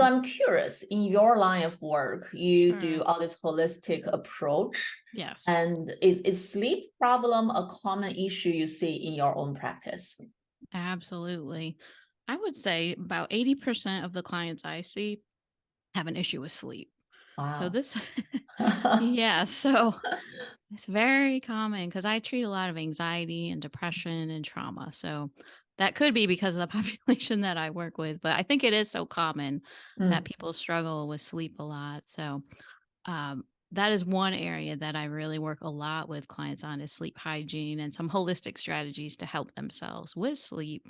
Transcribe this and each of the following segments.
So I'm curious, in your line of work, you do Sure. all this holistic approach, Yes, and is sleep problem a common issue you see in your own practice? absolutely. I would say about 80% of the clients I see have an issue with sleep. So Wow. this yeah, so it's very common because I treat a lot of anxiety and depression and trauma. So that could be because of the population that I work with, but I think it is so common that Mm, people struggle with sleep a lot. So um, that is one area that I really work a lot with clients on is sleep hygiene and some holistic strategies to help themselves with sleep.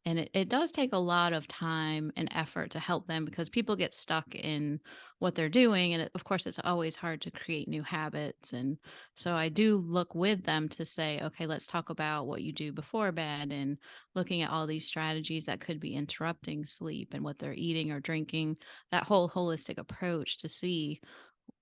And it does take a lot of time and effort to help them because people get stuck in what they're doing. And of course, it's always hard to create new habits. And so I do look with them to say, okay, let's talk about what you do before bed and looking at all these strategies that could be interrupting sleep and what they're eating or drinking, that whole holistic approach to see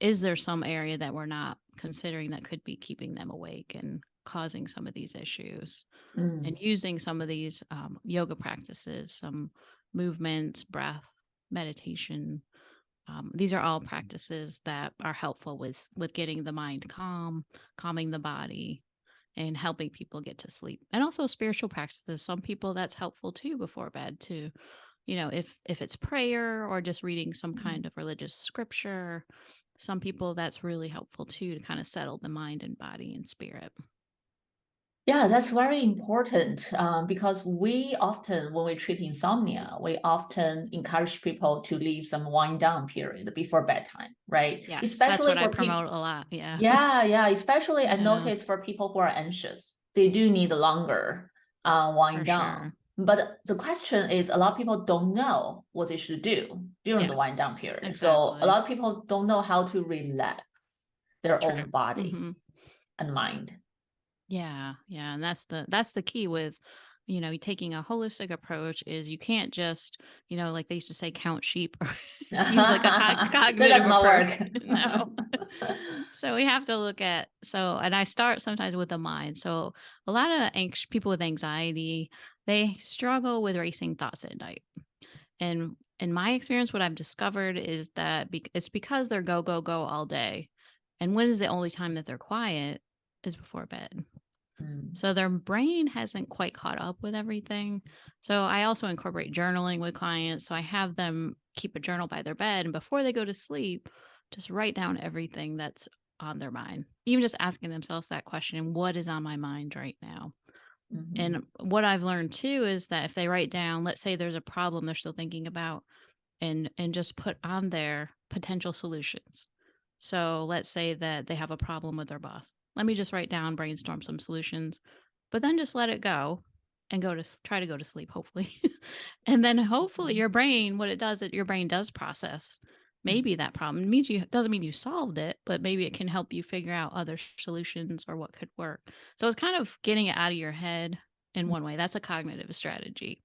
is there some area that we're not considering that could be keeping them awake and causing some of these issues mm. and using some of these yoga practices, some movements, breath, meditation. These are all practices that are helpful with getting the mind calm, calming the body, and helping people get to sleep. And also spiritual practices. Some people that's helpful too before bed to, if it's prayer or just reading some kind of religious scripture. Some people that's really helpful too to kind of settle the mind and body and spirit. Yeah, that's very important because we often, when we treat insomnia, we often encourage people to leave some wind down period before bedtime, right? Yes, that's Especially what I for people. promote a lot. Yeah. Yeah. Especially I Yeah, notice for people who are anxious, they do need longer wind for down. sure. But the question is, a lot of people don't know what they should do during the wind down Yes, period. So a exactly. lot of people don't know how to relax their True. own body Hmm. and mind. Yeah, yeah, and that's the key with, taking a holistic approach is you can't just, like they used to say, count sheep or it's use like a That cognitive does not approach. work. No. So we have to look at and I start sometimes with the mind. So a lot of people with anxiety, they struggle with racing thoughts at night. And in my experience, what I've discovered is that it's because they're go, go, go all day. And when is the only time that they're quiet is before bed. Mm, So their brain hasn't quite caught up with everything. So I also incorporate journaling with clients. So I have them keep a journal by their bed and before they go to sleep, just write down everything that's on their mind. Even just asking themselves that question, what is on my mind right now? mhm. And what I've learned too is that if they write down, let's say there's a problem they're still thinking about, and just put on there potential solutions. So let's say that they have a problem with their boss. Let me just write down, brainstorm some solutions, but then just let it go and try to go to sleep, hopefully. And then hopefully your brain, what it does, your brain does process Mm, maybe that problem. It means you doesn't mean you solved it, but maybe it can help you figure out other solutions or what could work. So it's kind of getting it out of your head in mm, one way. That's a cognitive strategy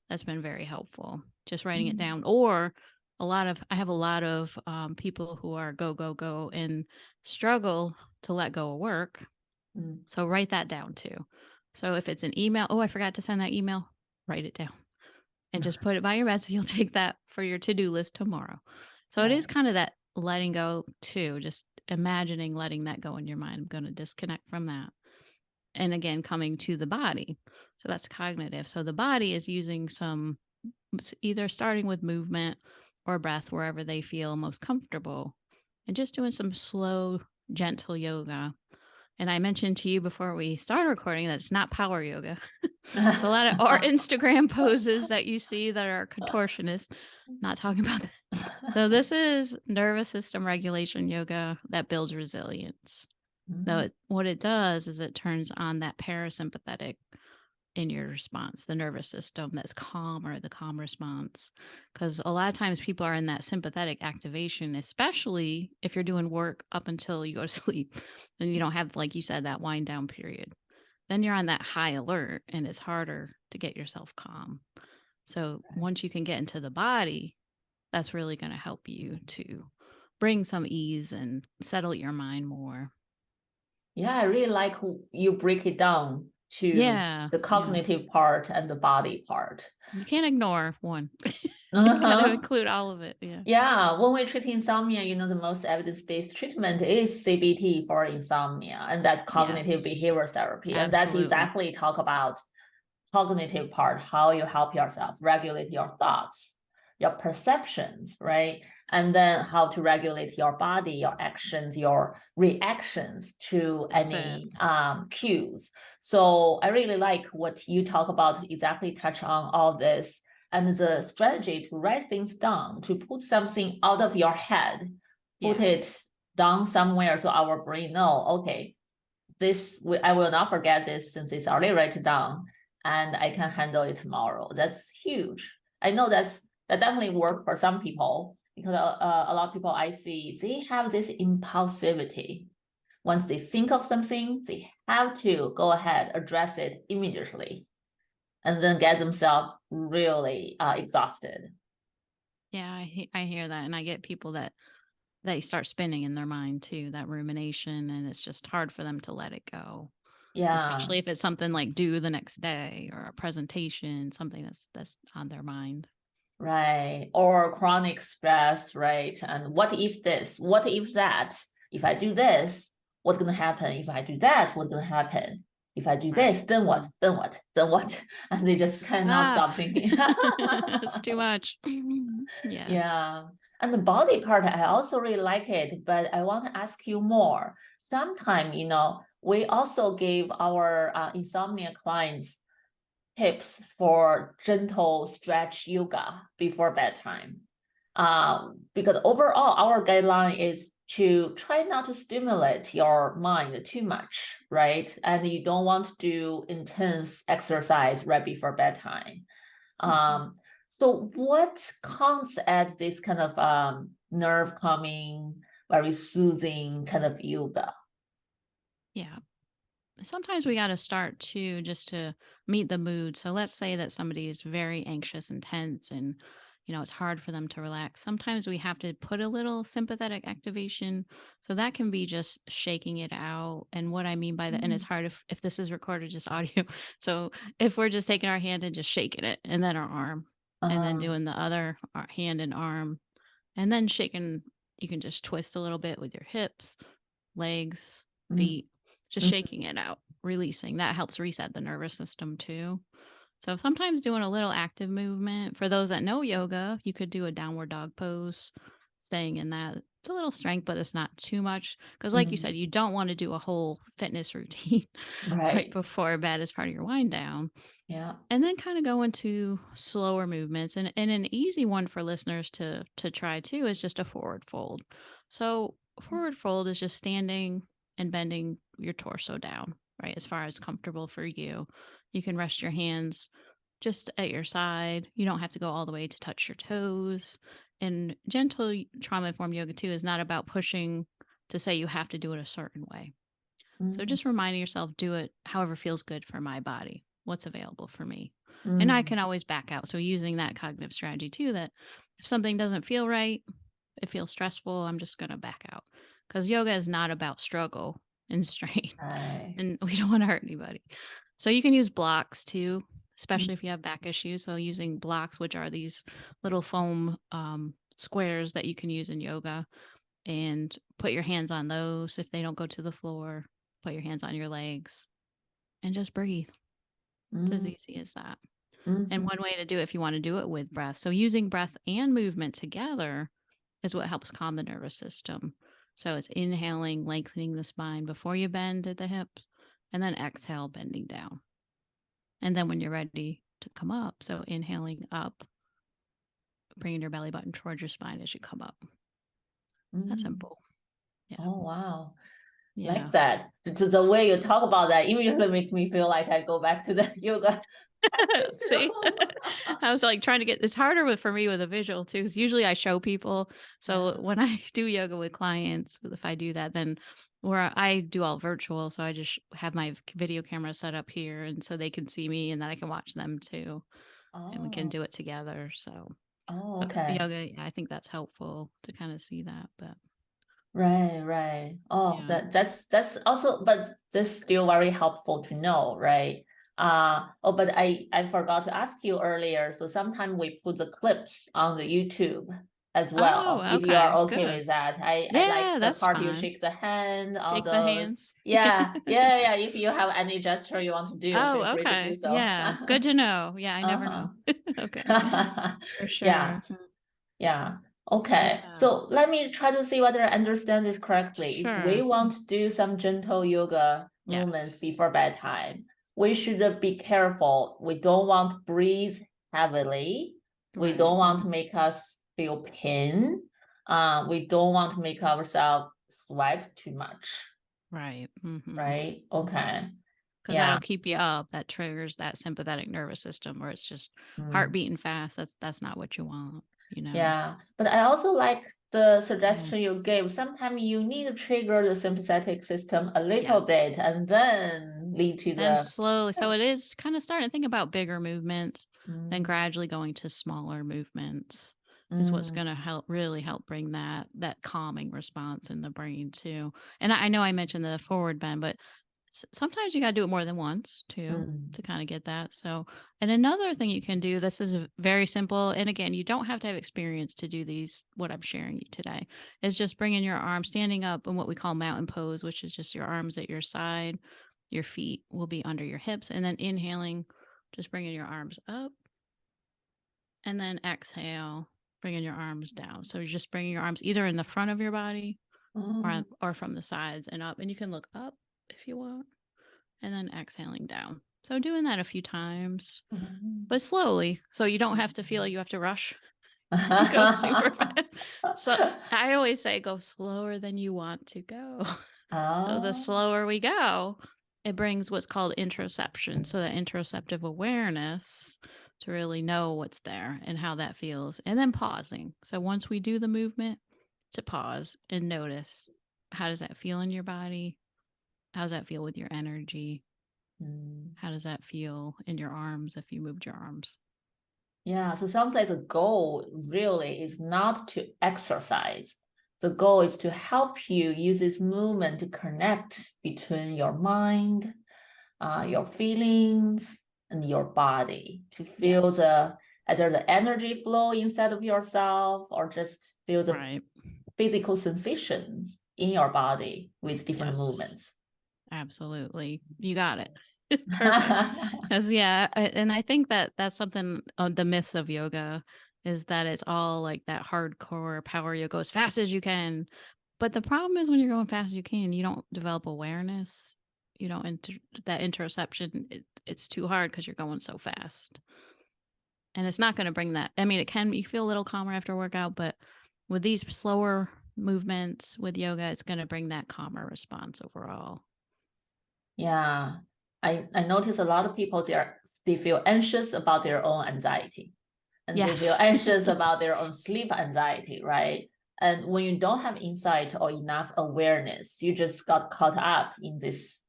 that's been very helpful. Just writing it mm, down, or I have a lot of people who are go, go, go and struggle to let go of work. mm. So write that down too. So if it's an email, oh, I forgot to send that email, write it down and just put it by your bed. So you'll take that for your to do list tomorrow. So it is Right. kind of that letting go too, just imagining letting that go in your mind. I'm going to disconnect from that. And again, coming to the body. So that's cognitive. So the body is using either starting with movement or breath wherever they feel most comfortable and just doing some slow, gentle yoga. And I mentioned to you before we started recording that it's not power yoga. So a lot of or Instagram poses that you see that are contortionist, not talking about that. So this is nervous system regulation yoga that builds resilience. Mhm. What it does is it turns on that parasympathetic in your response, the nervous system that's calm or the calm response. Because a lot of times people are in that sympathetic activation, especially if you're doing work up until you go to sleep and you don't have, like you said, that wind down period. Then you're on that high alert and it's harder to get yourself calm. So once you can get into the body, that's really going to help you to bring some ease and settle your mind more. Yeah, I really like you break it down to Yeah. the Yeah. cognitive part and the body part. You can't ignore one. Got to Uh-huh. include all of it. Yeah. Yeah, when we treat insomnia, the most evidence-based treatment is CBT for insomnia, and that's cognitive Yes, behavior therapy. And that's absolutely. exactly talk about cognitive part, how you help yourself regulate your thoughts, your perceptions, right? And then how to regulate your body, your actions, your reactions to That's it. any cues. So I really like what you talk about, exactly touch on all this and the strategy to write things down, to put something out of your head, put Yeah. it down somewhere so our brain know, okay, I will not forget this since it's already written down and I can handle it tomorrow. That's huge. I know that definitely work for some people because a lot of people I see, they have this impulsivity. Once they think of something, they have to go ahead, address it immediately, and then get themselves really exhausted. Yeah, I hear that, and I get people that they start spinning in their mind too, that rumination, and it's just hard for them to let it go, Yeah. especially if it's something like due the next day or a presentation, something that's on their mind. Right. Or chronic stress, right? And what if this? What if that? If I do this, what's gonna happen? If I do that, what's gonna happen? If I do this, Right. then what? Then what? Then what? And they just cannot Ah, stop thinking. it's too much. Yes. Yeah. And the body part, I also really like it, but I want to ask you more. Sometime, we also gave our insomnia clients tips for gentle stretch yoga before bedtime. Because overall, our guideline is to try not to stimulate your mind too much, right? And you don't want to do intense exercise right before bedtime. Mhm. So what counts as this kind of nerve calming, very soothing kind of yoga? Yeah. Sometimes we got to start too just to meet the mood. So let's say that somebody is very anxious and tense and it's hard for them to relax. Sometimes we have to put a little sympathetic activation. So that can be just shaking it out. And what I mean by that, and it's Mm. hard if this is recorded just audio. So if we're just taking our hand and just shaking it and then our arm and then Uh, doing the other hand and arm and then shaking, you can just twist a little bit with your hips, legs, mm, feet, just mm, shaking it out, releasing. That helps reset the nervous system too. So sometimes doing a little active movement. For those that know yoga, you could do a downward dog pose, staying in that. It's a little strength, but it's not too much. Because, like you mm. said, you don't want to do a whole fitness routine right Right. before bed as part of your wind down. Yeah. And then kind of go into slower movements. And an easy one for listeners to try too is just a forward fold. So forward fold is just standing and bending your torso down, right? As far as comfortable for you. You can rest your hands just at your side. You don't have to go all the way to touch your toes. And gentle trauma informed yoga too is not about pushing to say you have to do it a certain way. So Mm, just reminding yourself, do it however feels good for my body, what's available for me. And I mm, can always back out. So using that cognitive strategy too, that if something doesn't feel right, it feels stressful, I'm just going to back out. Because yoga is not about struggle and strain, right. and we don't want to hurt anybody. So you can use blocks too, Mm, especially if you have back issues. So using blocks, which are these little foam squares that you can use in yoga, and put your hands on those if they don't go to the floor. Put your hands on your legs and just breathe. It's as mm, easy as that. And mhm, one way to do it, if you want to do it with breath. So using breath and movement together is what helps calm the nervous system. So it's inhaling, lengthening the spine before you bend at the hips, and then exhale, bending down. And then when you're ready to come up, so inhaling up, bringing your belly button towards your spine as you come up. It's that mm. simple. Yeah. Oh, wow. Like Yeah. that. The way you talk about that immediately makes me feel like I go back to the yoga practice See? room. I was like trying to get it's harder with for me with a visual too, because usually I show people. So Yeah. when I do yoga with clients, if I do that, then where I do all virtual, so I just have my video camera set up here, and so they can see me, and then I can watch them too, and we can Oh, do it together. So okay. yoga, yeah, I think that's helpful to kind of see that. But Right, right. Oh, yeah, that's also, but this still very helpful to know, right? But I forgot to ask you earlier. So sometimes we put the clips on the YouTube as well, Oh, if you are okay, okay good. with that. I like Yeah, the that's part you fine. shake the hand, all Shake the those. hands. Yeah, yeah, yeah. If you have any gesture you want to do, feel Oh, free to do okay. so. Yeah, good to know. Yeah, I never Uh-huh. know. Okay, for Yeah. sure. Yeah. Okay. Yeah, So let me try to see whether I understand this correctly. If we sure. want to do some gentle yoga movements Yes, before bedtime, we should be careful. We don't want to breathe heavily. We right. don't want to make us feel pain. We don't want to make ourselves sweat too much, Right. Mm-hmm. right? Okay. Because Yeah. that'll keep you up. That triggers that sympathetic nervous system where it's just heart Mm. beating fast. That's not what you want, you know. Yeah, but I also like the Mhm. suggestion you gave. Sometimes you need to trigger the sympathetic system a little Yes. bit and then lead to Then the. slowly, so it is kind of starting to think about bigger movements, then Mm, gradually going to smaller movements is what's mm, going to help bring that calming response in the brain too. And I know I mentioned the forward bend, but sometimes you got to do it more than once too mm, to kind of get that. So, and another thing you can do, this is very simple. And again, you don't have to have experience to do these, what I'm sharing you today, is just bringing your arms, standing up in what we call mountain pose, which is just your arms at your side. Your feet will be under your hips. And then inhaling, just bringing your arms up. And then exhale, bringing your arms down. So you're just bringing your arms either in the front of your body mm, or from the sides and up. And you can look up if you want and then exhaling down. So doing that a few times, mm. but slowly. So you don't have to feel like you have to rush and go super fast. So I always say go slower than you want to go. So the Oh. slower we go, it brings what's called interoception. So that interoceptive awareness to really know what's there and how that feels. And then pausing. So once we do the movement, to pause and notice, how does that feel in your body? How does that feel with your energy? Mm. How does that feel in your arms if you moved your arms? Yeah, so sounds like the goal really is not to exercise. The goal is to help you use this movement to connect between your mind, your feelings, and your body to feel Yes. the either the energy flow inside of yourself or just feel the Right. physical sensations in your body with different Yes. movements. Absolutely. You got it. Perfect. Because, yeah. And I think that that's something the myths of yoga is that it's all like that hardcore power yoga, go as fast as you can. But the problem is when you're going fast as you can, you don't develop awareness. You don't that interoception. It's too hard because you're going so fast. And it's not going to bring that. I mean, it can, you feel a little calmer after a workout, but with these slower movements with yoga, it's going to bring that calmer response overall. Yeah, I notice a lot of people they feel anxious about their own anxiety and they feel Yes. anxious about their own sleep anxiety, right? And when you don't have insight or enough awareness, you just got caught up in this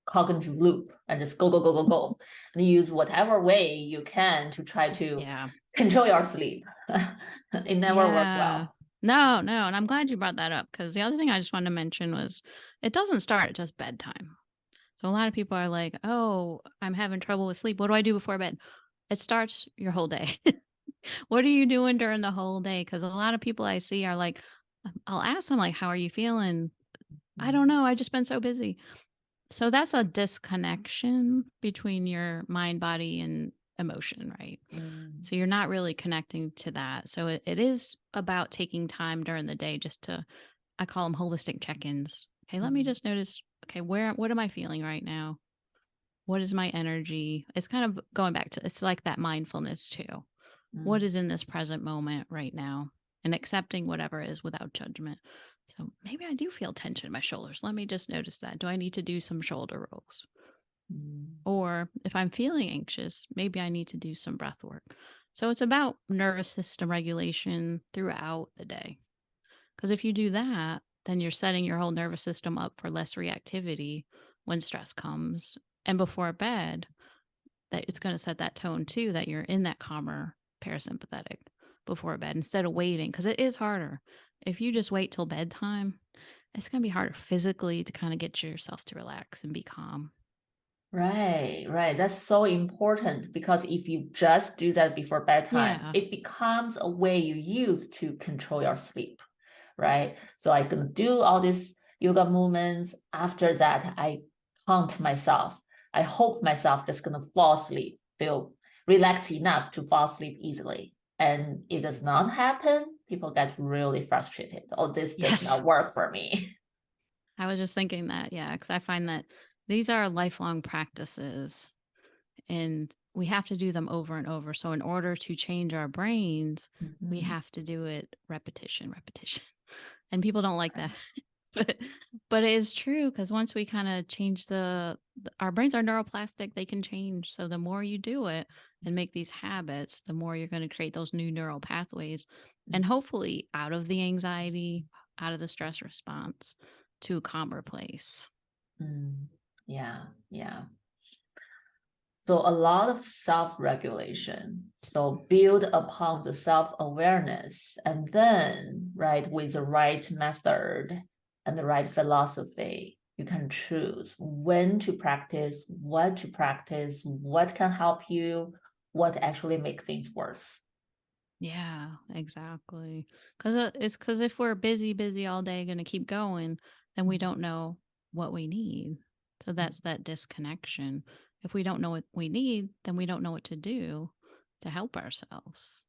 cognitive loop and just go, go, go, go, go. And use whatever way you can to try to Yeah. control your sleep. It never worked Yeah. well. No, no. And I'm glad you brought that up because the other thing I just wanted to mention was it doesn't start at just bedtime. So a lot of people are like, oh, I'm having trouble with sleep. What do I do before bed? It starts your whole day. What are you doing during the whole day? Because a lot of people I see are like, I'll ask them, like, how are you feeling? I don't know. I just been so busy. So that's a disconnection between your mind, body, and emotion, right? Mm, So you're not really connecting to that. So it is about taking time during the day just to, I call them holistic check ins. Okay, let me mm, just notice, okay, what am I feeling right now? What is my energy? It's kind of going back to, it's like that mindfulness too. What mm, is in this present moment right now? And accepting whatever is without judgment. So maybe I do feel tension in my shoulders. Let me just notice that. Do I need to do some shoulder rolls? mm, Or if I'm feeling anxious, maybe I need to do some breath work. So it's about nervous system regulation throughout the day. Because if you do that, then you're setting your whole nervous system up for less reactivity when stress comes. And before bed, that it's going to set that tone too, that you're in that calmer parasympathetic before bed instead of waiting. Because it is harder. If you just wait till bedtime, it's going to be harder physically to kind of get yourself to relax and be calm. Right, right. That's so important because if you just do that before bedtime, Yeah. it becomes a way you use to control your sleep, right? So I can do all these yoga movements. After that, I count myself. I hope myself just gonna fall asleep, feel relaxed enough to fall asleep easily. And it does not happen, people get really frustrated. Oh, this does Yes. not work for me. I was just thinking that, yeah, because I find that these are lifelong practices and we have to do them over and over. So, in order to change our brains, we Mhm. have to do it repetition, repetition. And people don't like that. But but it is true because once we kind of change our brains are neuroplastic, they can change. So the more you do it and make these habits, the more you're going to create those new neural pathways and hopefully out of the anxiety, out of the stress response to a calmer place. Mm, yeah, yeah. So a lot of self-regulation. So build upon the self-awareness and then, right, with the right method and the right philosophy, you can choose when to practice, what can help you, what actually make things worse. Yeah, exactly. Because if we're busy, busy all day, going to keep going, then we don't know what we need. So that's that disconnection. If we don't know what we need, then we don't know what to do to help ourselves.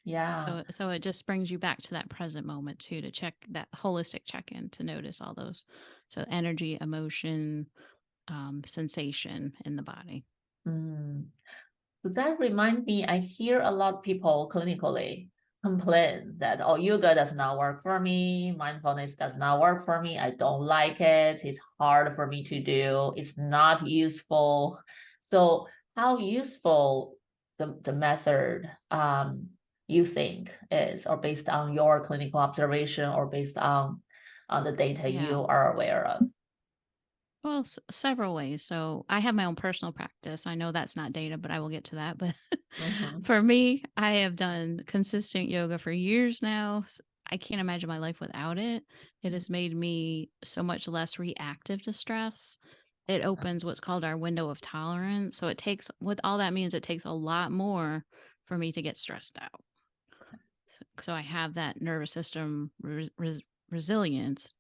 Yeah. So it just brings you back to that present moment too, to check that holistic check in to notice all those. So energy, emotion, sensation in the body. Mm. So that reminds me, I hear a lot of people clinically complain that, oh, yoga does not work for me, mindfulness does not work for me, I don't like it, it's hard for me to do, it's not useful. So how useful the method you think is, or based on your clinical observation or based on the data Yeah. you are aware of? Well, several ways. So I have my own personal practice. I know that's not data, but I will get to that. But Mhm. for me, I have done consistent yoga for years now. I can't imagine my life without it. It has made me so much less reactive to stress. It opens what's called our window of tolerance. So it takes, what all that means, it takes a lot more for me to get stressed out. So I have that nervous system resilience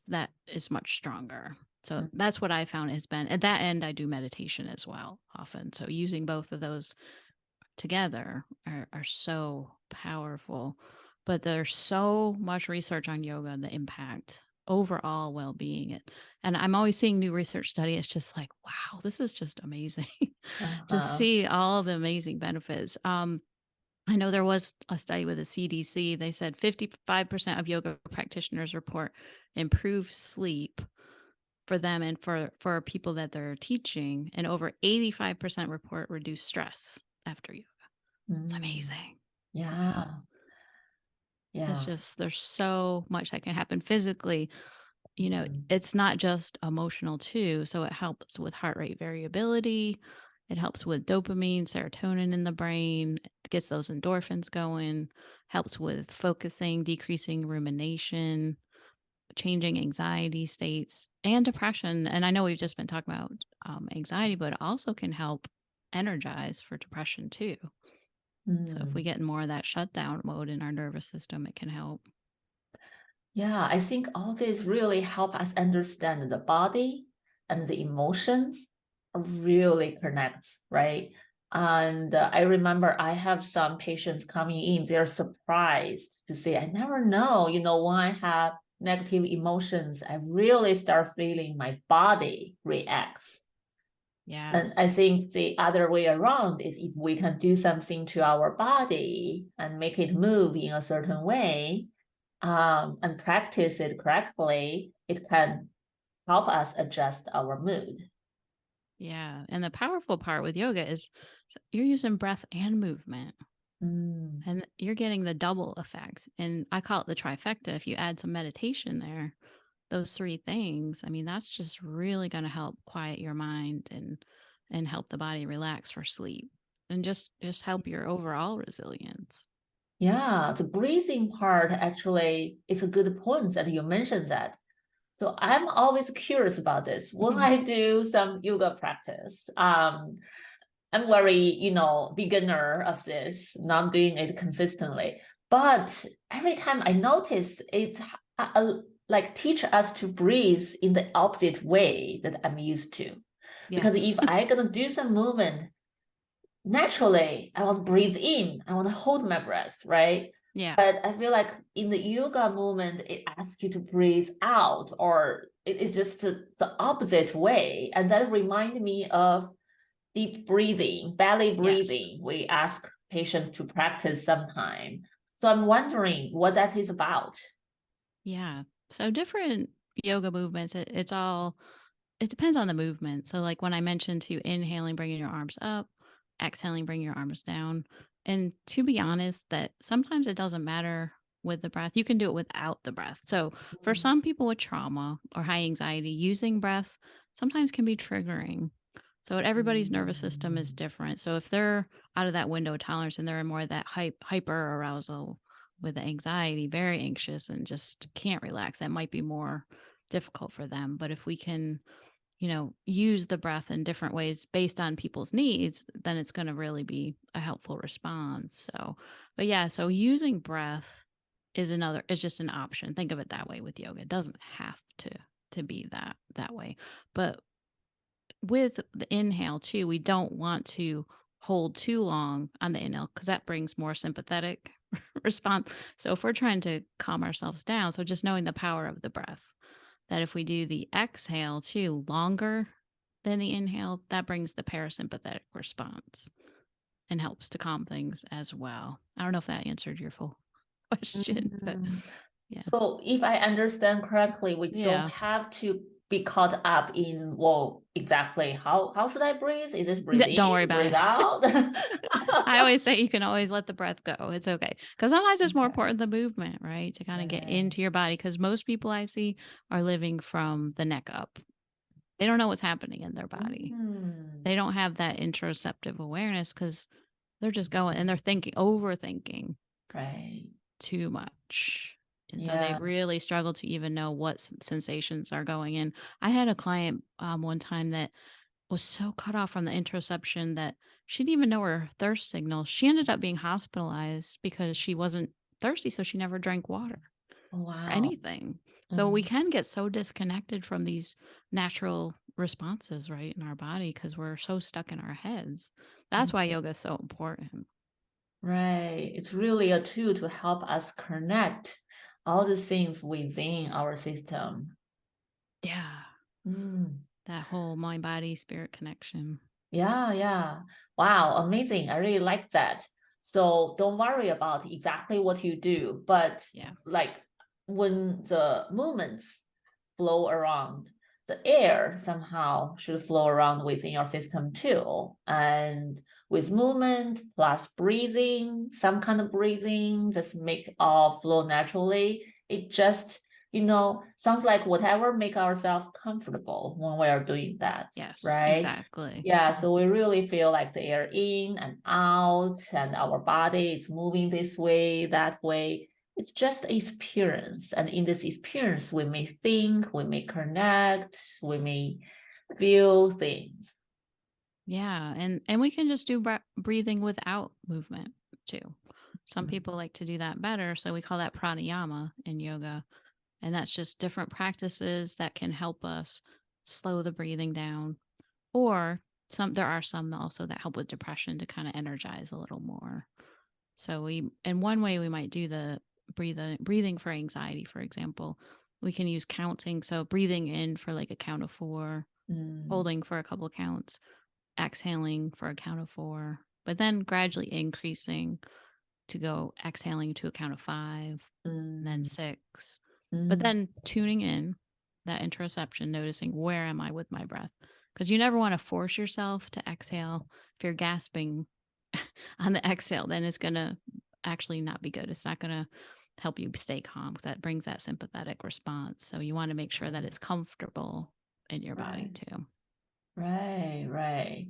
that is much stronger. So that's what I found has been at that end. I do meditation as well often. So using both of those together are so powerful. But there's so much research on yoga and the impact overall well-being. And I'm always seeing new research study. It's just like, wow, this is just amazing to Uh-huh. see all the amazing benefits. I know there was a study with the CDC. They said 55% of yoga practitioners report improved sleep for them and for people that they're teaching, and over 85% report reduced stress after yoga. It's Mm. amazing. Yeah. Yeah, It's yeah. just there's so much that can happen physically. Mhm. It's not just emotional too. So it helps with heart rate variability. It helps with dopamine, serotonin in the brain, it gets those endorphins going, helps with focusing, decreasing rumination, changing anxiety states and depression. And I know we've just been talking about anxiety, but it also can help energize for depression too. So if we Mm. get in more of that shutdown mode in our nervous system, it can help. Yeah, I think all this really help us understand the body and the emotions really connects, right? And I remember I have some patients coming in, they're surprised to say, I never know, when I have negative emotions, I really start feeling my body reacts. And I Yes. think the other way around is if we can do something to our body and make it move in a certain way, and practice it correctly, it can help us adjust our mood. Yeah. And the powerful part with yoga is you're using breath and movement. Mm, And you're getting the double effect. And I call it the trifecta. If you add some meditation there, those three things, I mean, that's just really going to help quiet your mind and help the body relax for sleep and just help your overall resilience. yeah, the breathing part actually is a good point that you mentioned that. So I'm always curious about this. When Mhm. I do some yoga practice, I'm very, beginner of this, not doing it consistently. But every time I notice it, like teach us to breathe in the opposite way that I'm used to. Because Yes. if I gonna do some movement, naturally I want to breathe in, I want to hold my breath, right? Yeah. But I feel like in the yoga movement, it asks you to breathe out, or it's just the opposite way. And that reminded me of deep breathing, belly Yes. breathing. We ask patients to practice sometime. So I'm wondering what that is about. Yeah. So different yoga movements, it depends on the movement. So, like when I mentioned to inhaling, bringing your arms up, exhaling, bring your arms down. And to be honest, that sometimes it doesn't matter with the breath. You can do it without the breath. So, for Mm. some people with trauma or high anxiety, using breath sometimes can be triggering. So, everybody's nervous system is Mm. different. So, if they're out of that window of tolerance and they're in more of that hyper arousal with the anxiety, very anxious and just can't relax, that might be more difficult for them. But if we can use the breath in different ways based on people's needs, then it's going to really be a helpful response. So, but yeah, so using breath is just an option. Think of it that way with yoga. It doesn't have to be that way. But with the inhale too, we don't want to hold too long on the inhale because that brings more sympathetic response. So if we're trying to calm ourselves down, so just knowing the power of the breath, that if we do the exhale too longer than the inhale, that brings the parasympathetic response and helps to calm things as well. I don't know if that answered your full question, but Mm. yeah. So if I understand correctly, we don't Yeah. have to be caught up in, well, exactly how should I breathe? Is this breathe Don't worry in, about breathe it. out? I always say you can always let the breath go. It's okay. Because sometimes it's more Okay. important the movement, right? To kind of get Right. into your body. Because most people I see are living from the neck up. They don't know what's happening in their body. Mm. They don't have that interoceptive awareness because they're just going and they're overthinking Right. too much. And so they Yeah. really struggle to even know what sensations are going in. I had a client one time that was so cut off from the interoception that she didn't even know her thirst signal. She ended up being hospitalized because she wasn't thirsty, so she never drank water Oh, or wow. anything. So we Mm. can get so disconnected from these natural responses, right, in our body because we're so stuck in our heads. That's why yoga is so important. Right. It's really a tool to help us connect all the things within our system. Yeah. Mm. That whole mind, body, spirit connection. Yeah, yeah. Wow, amazing. I really like that. So don't worry about exactly what you do, but Yeah. like when the movements flow around, the air somehow should flow around within your system too. And with movement plus breathing, some kind of breathing, just make all flow naturally. It just, sounds like whatever make ourselves comfortable when we are doing that, Yes, right? exactly. Yeah, Mhm. so we really feel like the air in and out, and our body is moving this way, that way. It's just experience. And in this experience, we may think, we may connect, we may feel things. Yeah, and we can just do breathing without movement too. Some people like to do that better, so we call that pranayama in yoga, and that's just different practices that can help us slow the breathing down. Or there are some also that help with depression to kind of energize a little more. So in one way we might do the breathing for anxiety, for example. We can use counting, so breathing in for like a count of 4, Mm, holding for a couple counts, exhaling for a count of 4, but then gradually increasing to go exhaling to a count of 5, and then mm, 6. But mm. then tuning in that interoception, noticing where am I with my breath? Because you never want to force yourself to exhale. If you're gasping on the exhale, then it's going to actually not be good. It's not going to help you stay calm because that brings that sympathetic response. So you want to make sure that it's comfortable in your body Right, too. right, right.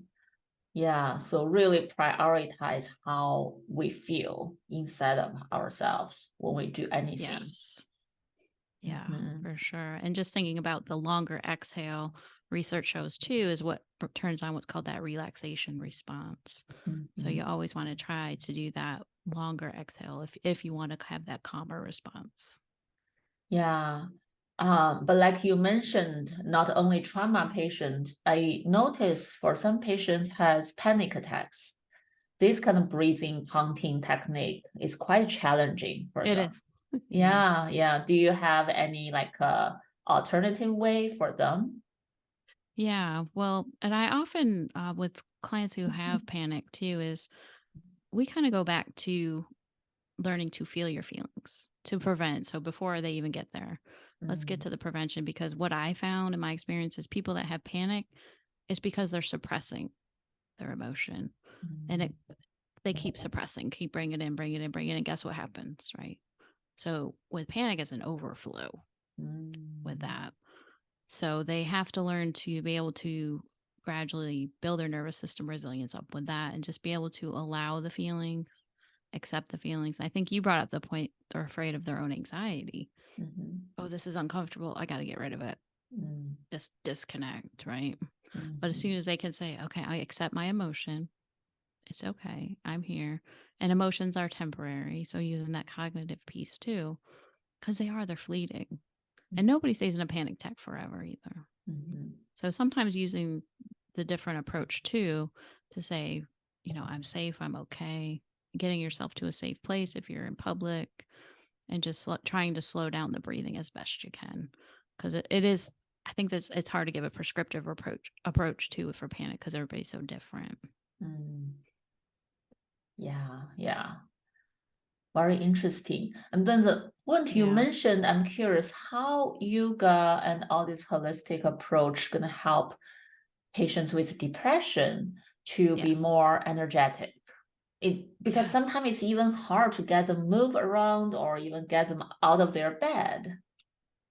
Yeah, so really prioritize how we feel inside of ourselves when we do anything. Yes. Yeah, Mhm, for sure. And just thinking about the longer exhale, research shows too, is what turns on what's called that relaxation response. So you mhm. always want to try to do that longer exhale if you want to have that calmer response. Yeah. But like you mentioned, not only trauma patient, I noticed for some patients has panic attacks. This kind of breathing counting technique is quite challenging for It them. is. Yeah. Yeah, yeah. Do you have any like alternative way for them? Yeah. Well, and I often, with clients who have panic too, is we kind of go back to learning to feel your feelings to prevent. So before they even get there, let's get Mm, to the prevention because what I found in my experience is people that have panic is because they're suppressing their emotion and mm, they keep suppressing, keep bringing it in, bring it in, bring it in. Guess what happens, right? So with panic, it's an overflow with mm, that. So they have to learn to be able to gradually build their nervous system resilience up with that and just be able to allow the feelings, accept the feelings. I think you brought up the point they're afraid of their own anxiety. mhm, Oh, this is uncomfortable. I got to get rid of it. mm, Just disconnect, right? But as soon mhm, as they can say, okay, I accept my emotion, it's okay. I'm here. And emotions are temporary. So using that cognitive piece too, because they're fleeting. And nobody stays in a panic attack forever either. mhm, So sometimes using the different approach too to say, I'm safe, I'm okay, getting yourself to a safe place if you're in public, and just trying to slow down the breathing as best you can, because it is. I think that it's hard to give a prescriptive approach to for panic because everybody's so different. mm. Yeah, yeah. Very interesting. And then the what you Yeah. mentioned, I'm curious how yoga and all this holistic approach gonna help patients with depression to be Yes. more energetic. Because sometimes Yes. it's even hard to get them move around or even get them out of their bed.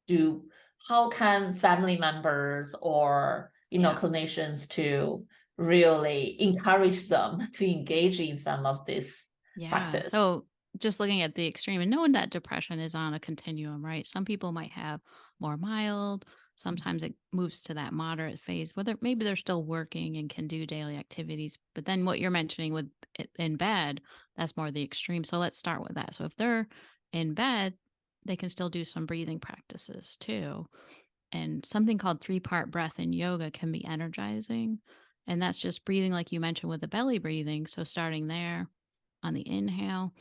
Do how can family members or Yeah. clinicians to really encourage them to engage in some of this Yeah. practice? So just looking at the extreme and knowing that depression is on a continuum, right? Some people might have more mild, sometimes it moves to that moderate phase, whether maybe they're still working and can do daily activities. But then what you're mentioning with it in bed, that's more the extreme. So let's start with that. So if they're in bed, they can still do some breathing practices too. And something called three-part breath in yoga can be energizing. And that's just breathing, like you mentioned, with the belly breathing. So starting there on the inhale,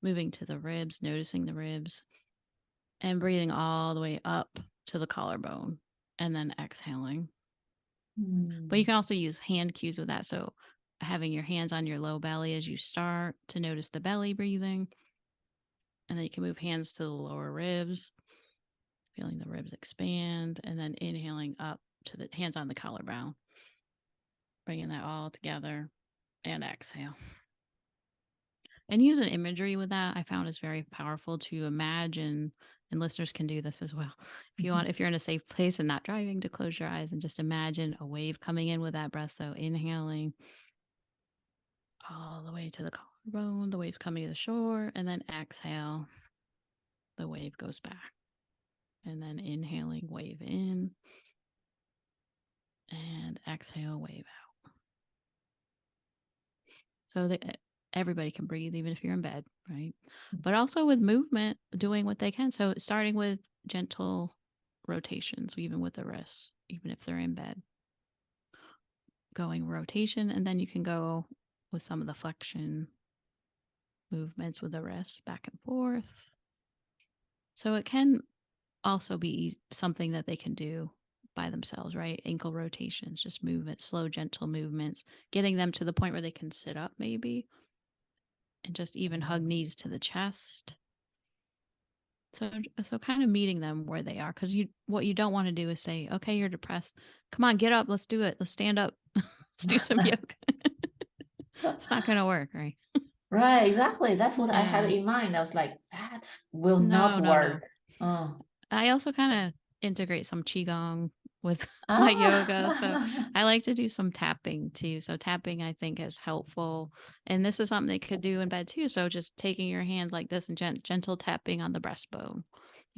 moving to the ribs, noticing the ribs, and breathing all the way up to the collarbone, and then exhaling. But you Mm, can also use hand cues with that. So having your hands on your low belly as you start to notice the belly breathing. And then you can move hands to the lower ribs, feeling the ribs expand, and then inhaling up to the hands on the collarbone, bringing that all together and exhale. And using imagery with that, I found is very powerful to imagine, and listeners can do this as well. mhm, If you're in a safe place and not driving, to close your eyes and just imagine a wave coming in with that breath. So inhaling all the way to the collarbone, the wave's coming to the shore, and then exhale, the wave goes back. And then inhaling, wave in, and exhale, wave out. So that everybody can breathe, even if you're in bed, right? But also with movement, doing what they can. So starting with gentle rotations, even with the wrists, even if they're in bed, going rotation, and then you can go with some of the flexion movements with the wrists back and forth. So it can also be something that they can do by themselves, right? Ankle rotations, just movement, slow, gentle movements, getting them to the point where they can sit up maybe and just even hug knees to the chest. So kind of meeting them where they are, because what you don't want to do is say, okay, you're depressed. Come on, get up. Let's do it. Let's stand up. Let's do some yoga. It's not going to work, right? Right, exactly. That's what I had Yeah. in mind. I was like, that will not No, no, no. work. Oh. I also kind of integrate some qigong with my yoga. So Ah. I like to do some tapping too. So tapping I think is helpful. And this is something they could do in bed too. So just taking your hands like this and gentle tapping on the breastbone.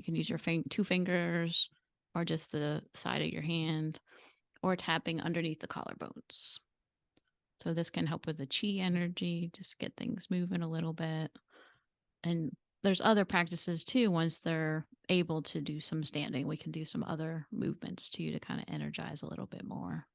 You can use your two fingers or just the side of your hand or tapping underneath the collarbones. So this can help with the chi energy, just get things moving a little bit. And there's other practices too. Once they're able to do some standing, we can do some other movements too to kind of energize a little bit more.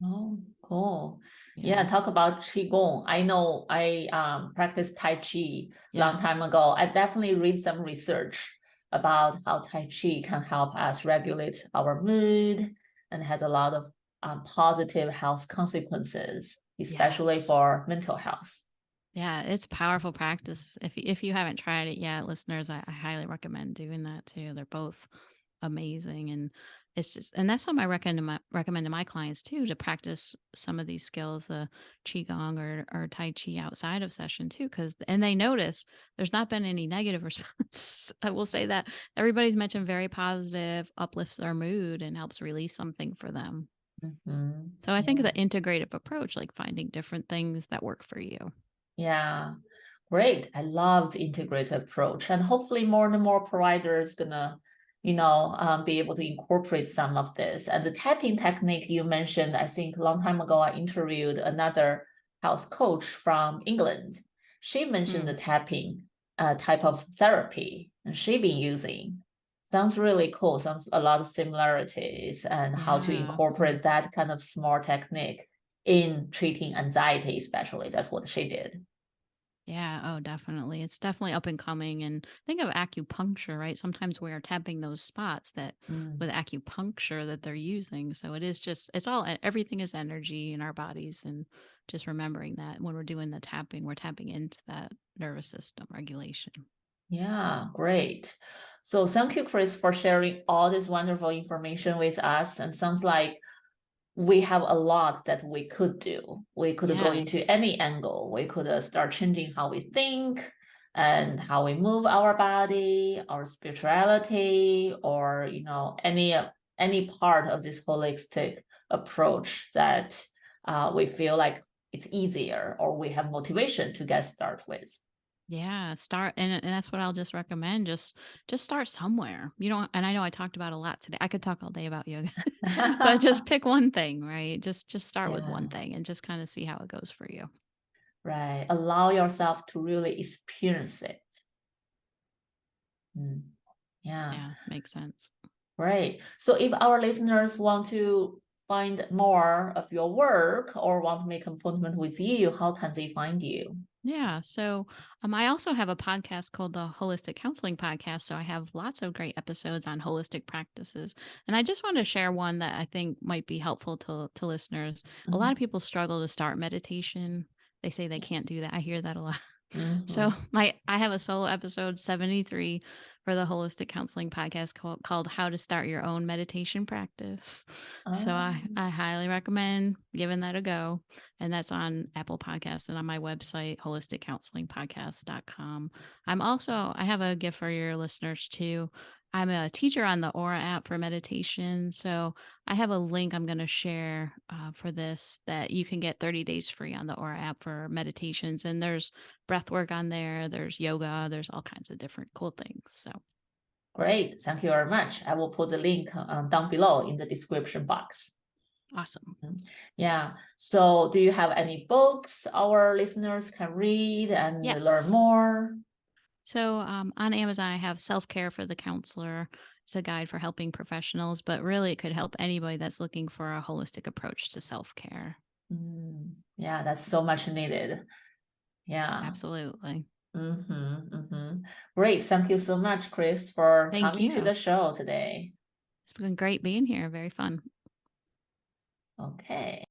Oh, cool. Yeah, Yeah. talk about Qigong. I know I practiced Tai Chi long Yes. time ago. I definitely read some research about how Tai Chi can help us regulate our mood and has a lot of positive health consequences, especially Yes. for mental health. Yeah, it's powerful practice. If you haven't tried it yet, listeners, I highly recommend doing that too. They're both amazing, and it's just and that's what I recommend to my clients too, to practice some of these skills, the qigong or tai chi outside of session too, because and they notice there's not been any negative response. I will say that everybody's mentioned very positive, uplifts their mood, and helps release something for them. Mhm. So I think Yeah. the integrative approach, like finding different things that work for you. Yeah. Great. I love the integrated approach, and hopefully more and more providers gonna, be able to incorporate some of this. And the tapping technique you mentioned, I think a long time ago, I interviewed another health coach from England. She mentioned Mm. the tapping type of therapy, and she been using. Sounds really cool. Sounds a lot of similarities and how to Yeah. incorporate that kind of small technique in treating anxiety, especially. That's what she did. Yeah, oh, definitely. It's definitely up and coming. And think of acupuncture, right? Sometimes we are tapping those spots that Mm. with acupuncture that they're using. So it is just, it's all, everything is energy in our bodies. And just remembering that when we're doing the tapping, we're tapping into that nervous system regulation. Yeah, great. So thank you, Chris, for sharing all this wonderful information with us. And sounds like we have a lot that we could do. We could go into Yes. any angle. We could start changing how we think and how we move our body, our spirituality, or any part of this holistic approach that we feel like it's easier or we have motivation to get started with. Yeah, start and that's what I'll just recommend. Just start somewhere. You don't and I know I talked about a lot today. I could talk all day about yoga. But just pick one thing, right? Just start with one Yeah. thing and just kind of see how it goes for you. Right. Allow yourself to really experience it. Mm, yeah. Yeah, makes sense. Great. So if our listeners want to find more of your work or want to make an appointment with you, how can they find you? Yeah. So I also have a podcast called the Holistic Counseling Podcast. So I have lots of great episodes on holistic practices. And I just want to share one that I think might be helpful to listeners. A lot of Mhm. people struggle to start meditation. They say they can't Yes. do that. I hear that a lot. So Mhm. I have a solo episode 73 for the Holistic Counseling Podcast called How to Start Your Own Meditation Practice. So Oh, I highly recommend giving that a go. And that's on Apple Podcasts and on my website, holisticcounselingpodcast.com. I have a gift for your listeners too. I'm a teacher on the Aura app for meditation. So I have a link I'm going to share for this that you can get 30 days free on the Aura app for meditations. And there's breath work on there, there's yoga, there's all kinds of different cool things. So great. Thank you very much. I will put the link down below in the description box. awesome. Mhm. Yeah. So, do you have any books our listeners can read and learn Yes. more? So on Amazon, I have Self Care for the Counselor. It's a guide for helping professionals, but really it could help anybody that's looking for a holistic approach to self care. Yeah, that's so much needed. Yeah. Absolutely. Great. Thank you so much, Chris, for Thank coming to you. the show today. It's been great being here. Very fun. Okay.